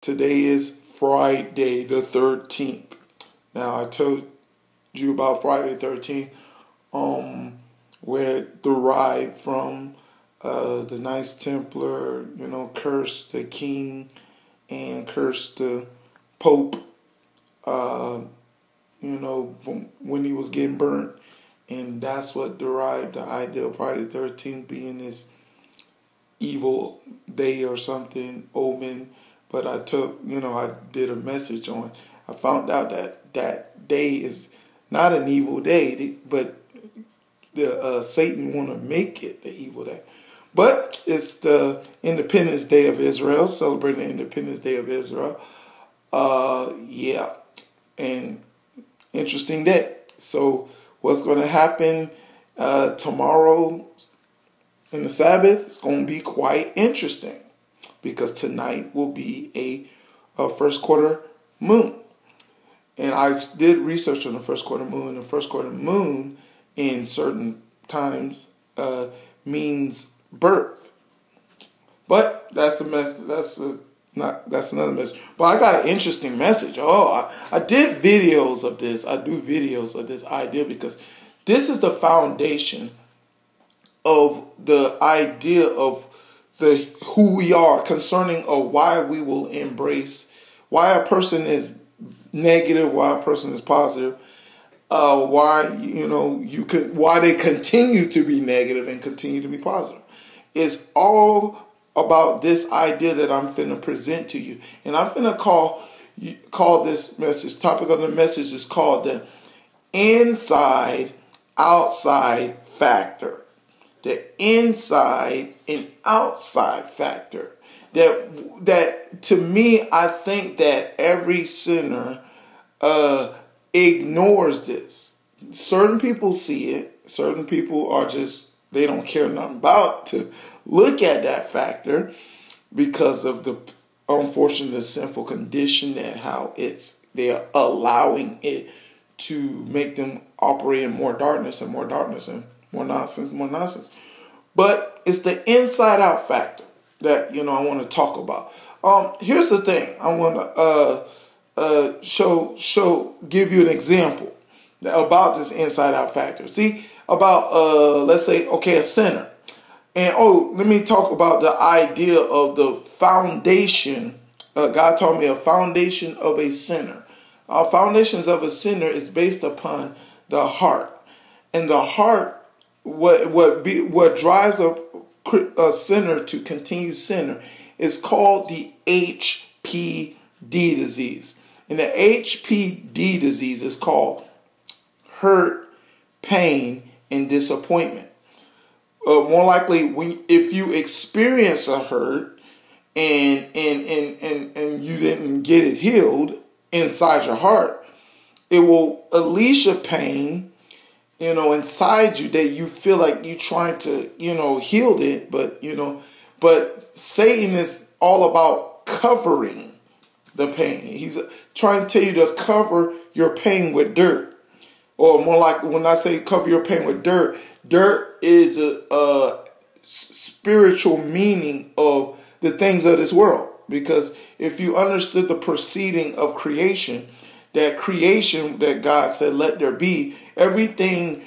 Today is Friday the 13th. Now, I told you about Friday the 13th, where it derived from the Knights Templar, cursed the king and cursed the Pope, from when he was getting burnt. And that's what derived the idea of Friday the 13th being this evil day or something, omen. But I did a message on, I found out that day is not an evil day, but Satan want to make it the evil day. But it's the Independence Day of Israel, celebrating the Independence Day of Israel. And interesting day. So what's going to happen tomorrow in the Sabbath? It's going to be quite interesting, because tonight will be a first quarter moon. And I did research on the first quarter moon. The first quarter moon in certain times means birth. But that's the message. That's another message. But I got an interesting message. I did videos of this. I do videos of this idea because this is the foundation of the idea of who we are, concerning of why we will embrace, why a person is negative, why a person is positive, why they continue to be negative and continue to be positive. It's all about this idea that I'm finna present to you, and I'm finna call this message. Topic of the message is called the inside outside factor. The inside and outside factor. That to me, I think that every sinner ignores this. Certain people see it. Certain people are they don't care nothing about to look at that factor because of the unfortunate sinful condition and how they're allowing it to make them operate in more darkness and more darkness and more nonsense. But it's the inside out factor that, I want to talk about. Here's the thing. I want to give you an example about this inside out factor. See, about, let's say, a sinner. And, let me talk about the idea of the foundation. God taught me a foundation of a sinner. Our foundations of a sinner is based upon the heart. And the heart, what drives a sinner to continue sinner is called the HPD disease. And the HPD disease is called hurt, pain, and disappointment. More likely, if you experience a hurt and you didn't get it healed inside your heart, it will unleash a pain, inside you that you feel like you're trying to, heal it, but Satan is all about covering the pain. He's trying to tell you to cover your pain with dirt. Or more like, when I say cover your pain with dirt, dirt is a spiritual meaning of the things of this world. Because if you understood the proceeding of creation that God said, let there be, everything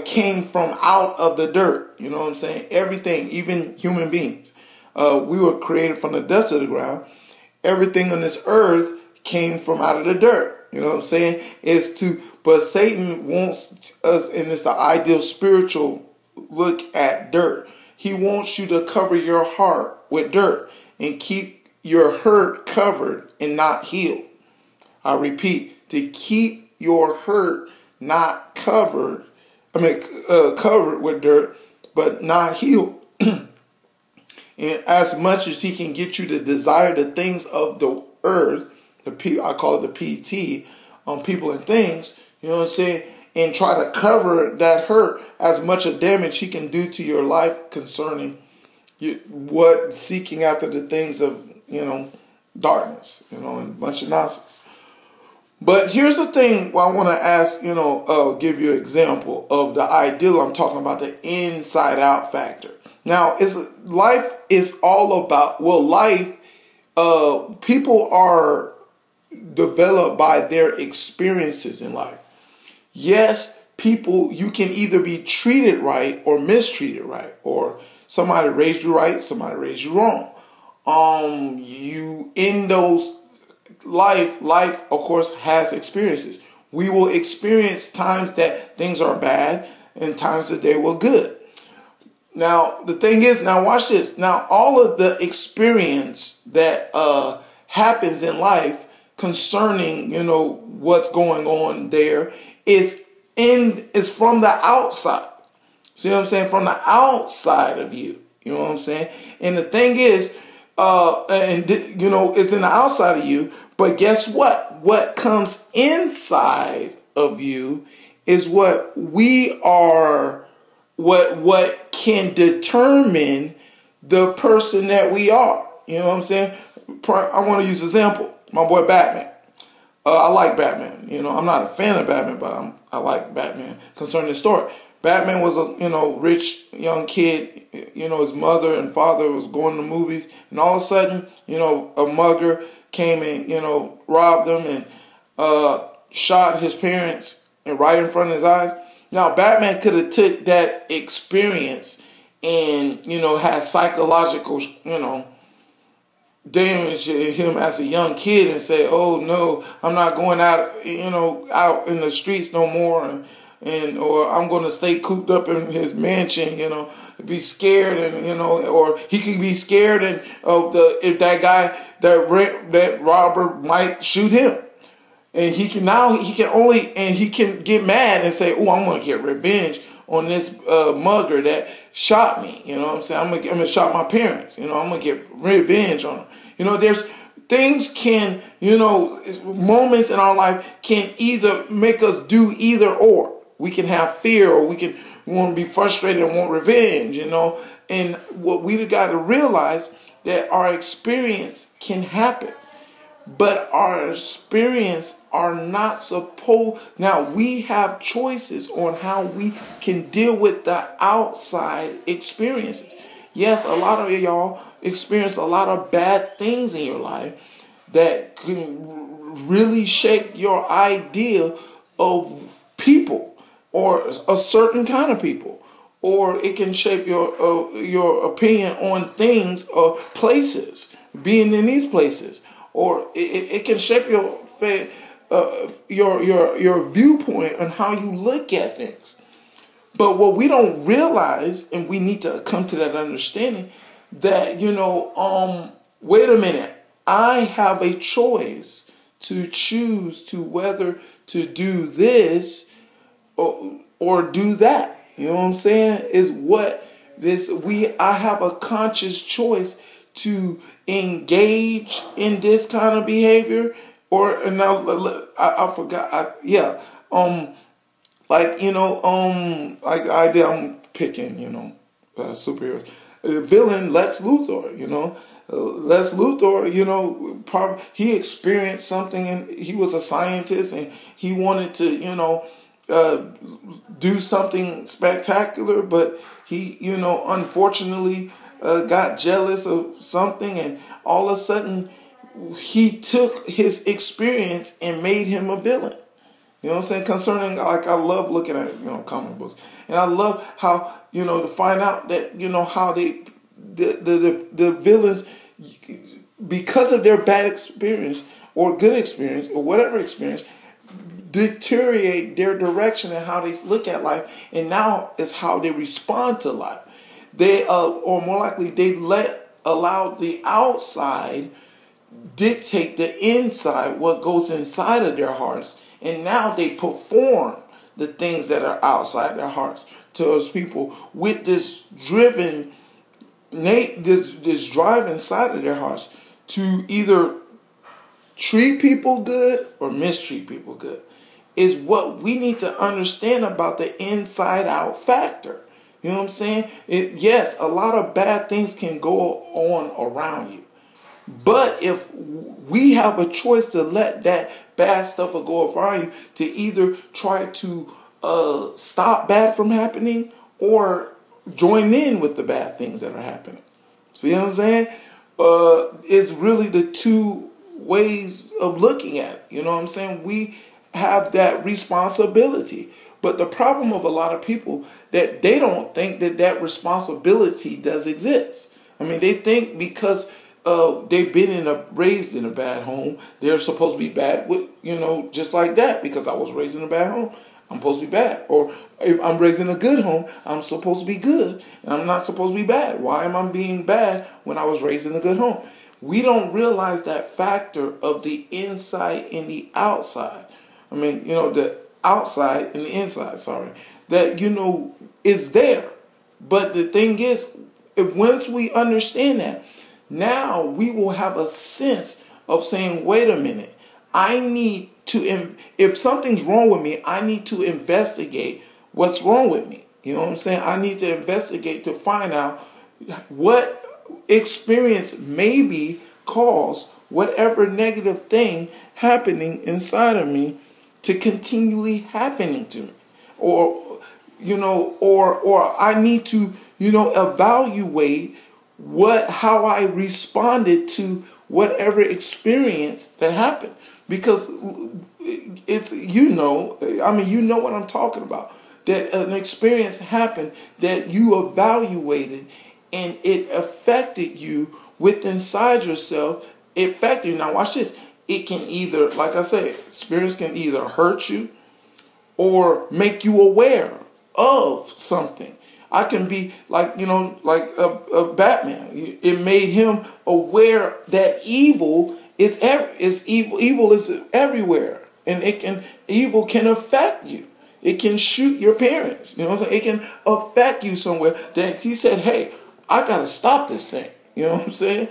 came from out of the dirt. You know what I'm saying? Everything, even human beings. We were created from the dust of the ground. Everything on this earth came from out of the dirt. You know what I'm saying? But Satan wants us, and it's the ideal spiritual look at dirt. He wants you to cover your heart with dirt and keep your hurt covered and not healed. I repeat, to keep your hurt not covered, covered with dirt, but not healed. And as much as he can get you to desire the things of the earth, I call it the PT, on people and things, you know what I'm saying? And try to cover that hurt, as much of damage he can do to your life concerning seeking after the things of, darkness, and a bunch of nonsense. But here's the thing I want to ask, give you an example of the ideal I'm talking about, the inside out factor. Now, life is all about, life people are developed by their experiences in life. Yes, people, you can either be treated right or mistreated right, or somebody raised you right, somebody raised you wrong. You in those life of course has experiences. We will experience times that things are bad and times that they were good. Now the thing is, now watch this. Now all of the experience that happens in life concerning, what's going on there is from the outside. See what I'm saying? From the outside of you. You know what I'm saying? And the thing is, it's in the outside of you. But guess what? What comes inside of you is what we are, what can determine the person that we are. You know what I'm saying? I want to use an example. My boy Batman. I like Batman. I'm not a fan of Batman, but I like Batman concerning the story. Batman was a rich young kid. His mother and father was going to movies, and all of a sudden, a mugger came and robbed him and shot his parents and right in front of his eyes. Now Batman could have took that experience and had psychological damage him as a young kid and say, "Oh no, I'm not going out out in the streets no more." Or I'm going to stay cooped up in his mansion, be scared, and or he can be scared if that guy, that robber might shoot him, and he can get mad and say, "Oh, I'm going to get revenge on this mugger that shot me." You know what I'm saying? I'm going to shot my parents. I'm going to get revenge on them. There's things moments in our life can either make us do either or. We can have fear, or we want to be frustrated and want revenge, And what we got to realize that our experience can happen, but our experience are not supposed. Now we have choices on how we can deal with the outside experiences. Yes, a lot of y'all experience a lot of bad things in your life that can really shake your idea of people, or a certain kind of people, or it can shape your opinion on things or places, being in these places, or it can shape your viewpoint on how you look at things. But what we don't realize, and we need to come to that understanding, that wait a minute, I have a choice to choose to whether to do this or do that. You know what I'm saying? I have a conscious choice to engage in this kind of behavior, and now I forgot. I'm picking superheroes. Villain Lex Luthor. Lex Luthor, he experienced something, and he was a scientist, and he wanted to do something spectacular, but he, unfortunately got jealous of something, and all of a sudden he took his experience and made him a villain. You know what I'm saying? Concerning, I love looking at, comic books, and I love how, to find out that, how the villains, because of their bad experience or good experience or whatever experience, deteriorate their direction and how they look at life, and now is how they respond to life. They or more likely they allow the outside dictate the inside, what goes inside of their hearts, and now they perform the things that are outside their hearts to those people with this drive inside of their hearts to either treat people good or mistreat people good. Is what we need to understand about the inside out factor. You know what I'm saying? Yes, a lot of bad things can go on around you. But if we have a choice to let that bad stuff go around you, to either try to stop bad from happening or join in with the bad things that are happening. See what I'm saying? is really the two ways of looking at it. You know what I'm saying? We have that responsibility. But the problem of a lot of people that they don't think that that responsibility does exist. I mean, they think because they've been raised in a bad home, they're supposed to be bad with, just like that. Because I was raised in a bad home, I'm supposed to be bad. Or if I'm raised in a good home, I'm supposed to be good. And I'm not supposed to be bad. Why am I being bad when I was raised in a good home? We don't realize that factor of the inside and the outside. I mean, the outside and the inside, that, is there. But the thing is, once we understand that, now we will have a sense of saying, wait a minute, I need to, if something's wrong with me, I need to investigate what's wrong with me. You know what I'm saying? I need to investigate to find out what experience maybe caused whatever negative thing happening inside of me to continually happening to me. Or I need to, evaluate how I responded to whatever experience that happened. Because it's, what I'm talking about. That an experience happened that you evaluated and it affected you within inside yourself. It affected you. Now watch this. It can either, like I said, experience can either hurt you or make you aware of something. I can be like a Batman. It made him aware that evil is evil. Evil is everywhere, and evil can affect you. It can shoot your parents. You know what I'm saying? It can affect you somewhere. That he said, "Hey, I gotta stop this thing." You know what I'm saying?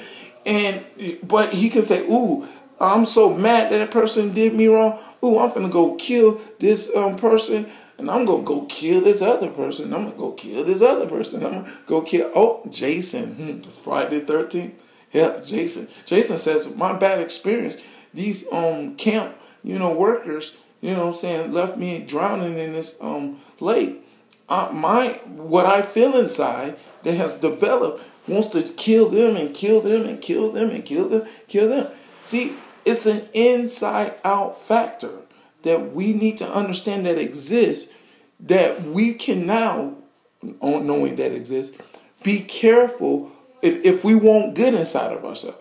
But he can say, "Ooh, I'm so mad that person did me wrong. Ooh, I'm finna go kill this person, and I'm gonna go kill this other person. I'm gonna go kill this other person. I'm gonna go kill Jason. It's Friday the 13th. Yeah, Jason. Jason says my bad experience. These camp workers, left me drowning in this lake. What I feel inside that has developed wants to kill them and kill them and kill them and kill them. See, it's an inside out factor that we need to understand that exists, that we can now, knowing that exists, be careful if we want good inside of ourselves.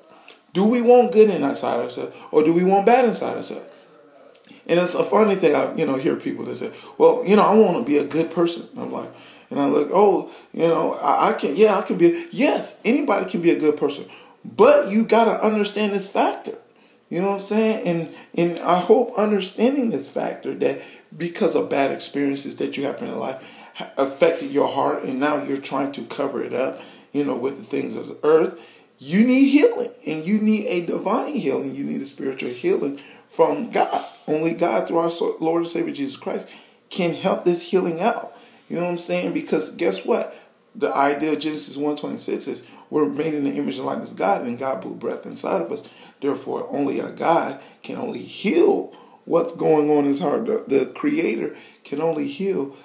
Do we want good inside ourselves, or do we want bad inside ourselves? And it's a funny thing, I hear people that say, well, I want to be a good person. I'm like, and I look, I can be, yes, anybody can be a good person, but you got to understand this factor. You know what I'm saying? And I hope understanding this factor that because of bad experiences that you have in life affected your heart, and now you're trying to cover it up, with the things of the earth, you need healing, and you need a divine healing. You need a spiritual healing from God. Only God, through our Lord and Savior Jesus Christ, can help this healing out. You know what I'm saying? Because guess what? The idea of Genesis 1:26 is we're made in the image and likeness of God, and God blew breath inside of us. Therefore, only a God can only heal what's going on in his heart. The Creator can only heal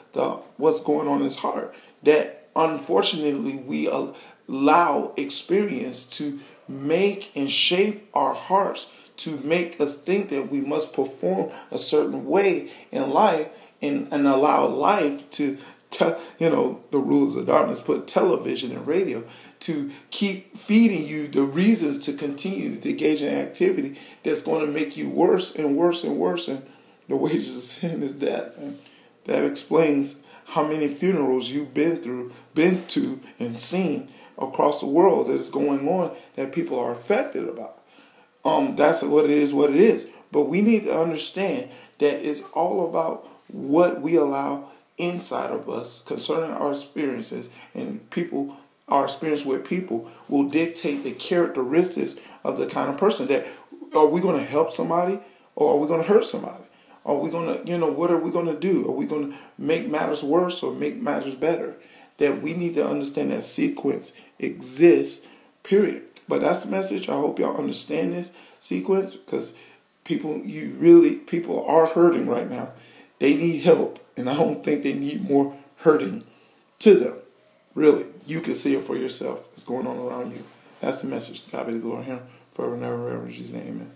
what's going on in his heart. That unfortunately we allow experience to make and shape our hearts, to make us think that we must perform a certain way in life, and allow life to the rulers of darkness put television and radio to keep feeding you the reasons to continue to engage in activity that's going to make you worse and worse and worse. And the wages of sin is death. And that explains how many funerals you've been to, and seen across the world that is going on that people are affected about. That's what it is. But we need to understand that it's all about what we allow inside of us concerning our experiences, and our experience with people will dictate the characteristics of the kind of person that, are we going to help somebody, or are we going to hurt somebody? Are we going to, what are we going to do? Are we going to make matters worse or make matters better? That we need to understand that sequence exists, period. But that's the message. I hope y'all understand this sequence, because people are hurting right now. They need help, and I don't think they need more hurting to them. Really, you can see it for yourself. It's going on around you. That's the message. God be the glory him forever and ever, in Jesus' name, amen.